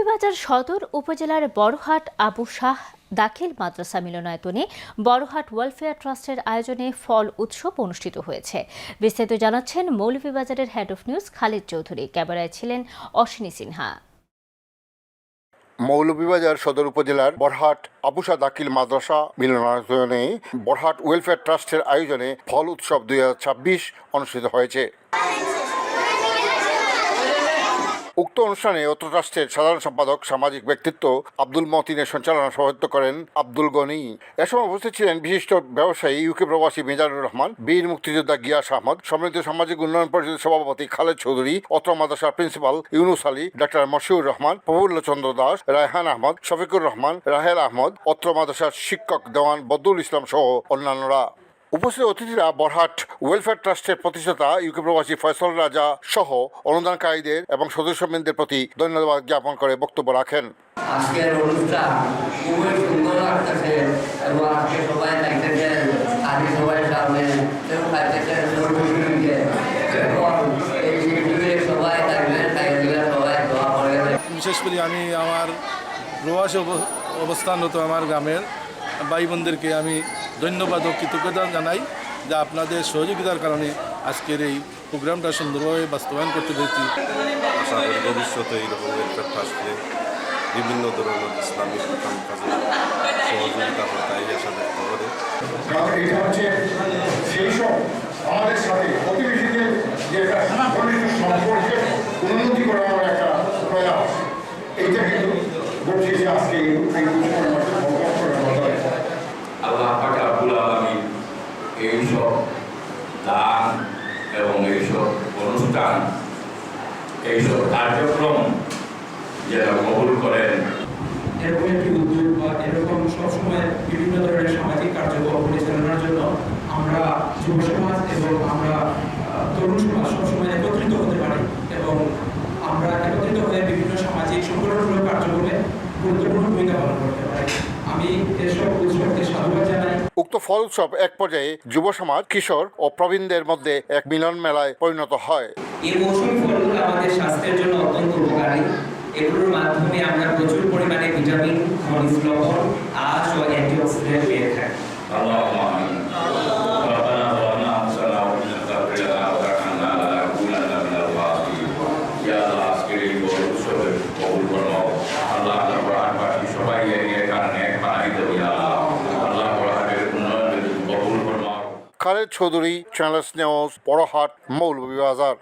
মৌলভীবাজার সদর উপজেলার বড়হাট আবু শাহ দাখিল মাদ্রাসা মিলনায়তনে বড়হাট ওয়েলফেয়ার ট্রাস্টের আয়োজনে ফল উৎসব অনুষ্ঠিত হয়েছে। বিস্তারিত জানাচ্ছেন মৌলভীবাজারের head of news Khalid Chowdhury. ক্যামেরায় ছিলেন অশ্বিনী সিনহা। মৌলভীবাজার সদর উপজেলার বড়হাট আবু শাহ দাখিল মাদ্রাসা মিলনায়তনে বড়হাট ওয়েলফেয়ার ট্রাস্টের আয়োজনে ফল উৎসব 2026 অনুষ্ঠিত হয়েছে। উক্ত অনুষ্ঠানে অত্র ট্রাস্টের সাধারণ সম্পাদক সামাজিক ব্যক্তিত্ব আব্দুল মতিনের সঞ্চালনা সভাপতিত্ব করেন আব্দুল গনি। এ সময় উপস্থিত ছিলেন বিশিষ্ট ব্যবসায়ী ইউকে প্রবাসী মেজানুর রহমান, বীর মুক্তিযোদ্ধা গিয়াস আহমদ, সম্মিলিত সামাজিক উন্নয়ন পরিষদের সভাপতি খালেদ চৌধুরী, অত্র মাদ্রাসার প্রিন্সিপাল ইউনুস আলী, ডাক্তার মশিউর রহমান, প্রফুল্ল চন্দ্র দাস, রায়হান আহমদ, শফিকুর রহমান, রাহেল আহমদ, অত্র মাদ্রাসার শিক্ষক দেওয়ান বদরুল ইসলাম সহ অন্যান্যরা। উপস্থিত অতিথিরা বড়হাট ওয়েলফেয়ার ট্রাস্টের প্রতিষ্ঠাতা ইউকে প্রবাসী ফয়সল রাজা সহ অনুদানকারীদের এবং সদস্যবৃন্দের প্রতি ধন্যবাদ জ্ঞাপন করে বক্তব্য রাখেন। আজকের অনুষ্ঠান খুবই সুন্দর লাগতেছে এবং আজকে সবাই থাকতেছেন, আজকে সবাই সামনে কেউ থাকতেছেন সবাই থাকবেন, সবাই দোয়া করে। বিশেষ করে আমি আমার প্রবাসী অবস্থানরত আমার গ্রামের ভাই বোনদেরকে আমি ধন্যবাদ ও কৃতজ্ঞতা জানাই যে আপনাদের সহযোগিতার কারণে আজকের এই প্রোগ্রামটা সুন্দরভাবে বাস্তবায়ন করতে পেরেছি। আশা করি ভবিষ্যতে এইরকম ওয়েলফেয়ার ট্রাস্টে বিভিন্ন ধরনের ইসলামিক কাজে সহযোগিতা তাই আশা ব্যক্ত করে। এটা হচ্ছে সেই সব আমাদের সাথে প্রতিবেশীদের যে একটা ঘনিষ্ঠ সম্পর্কের উন্নতি করার একটা প্রয়াস, এইটা কিন্তু ঘটেছে আজকে আল্লাহ পাক রব্বুল আলামিন এইসব দান এবং এইসব অনুষ্ঠান, এইসব কার্যক্রম যেন কবুল করেন। এরকম একটি উদ্যোগ বা এরকম সবসময় বিভিন্ন ধরনের সামাজিক কার্যক্রম পরিচালনার জন্য আমরা যুব সমাজ এবং আমরা তরুণ সমাজ সবসময় একত্রিত হতে পারি এবং আমরা একত্রিত হয়ে বিভিন্ন সামাজিক সংগঠনমূলক কার্যক্রমে গুরুত্বপূর্ণ ভূমিকা পালন করতে পারি। আমি এসব উৎসবকে সাধুবাদ জানাই। উক্ত ফল উৎসব এক পর্যায়ে যুব সমাজ, কিশোর ও প্রবীণদের মধ্যে এক মিলন মেলায় পরিণত হয়। এই মৌসুমী ফলগুলো আমাদের স্বাস্থ্যের জন্য অত্যন্ত উপকারী। এগুলোর মাধ্যমে আমরা প্রচুর পরিমাণে ভিটামিন, খনিজ লবণ, আঁশ ও অ্যান্টিঅক্সিডেন্ট পেয়ে থাকি। Khaled Chowdhury, channel S news, Barahat, Moulvibazar.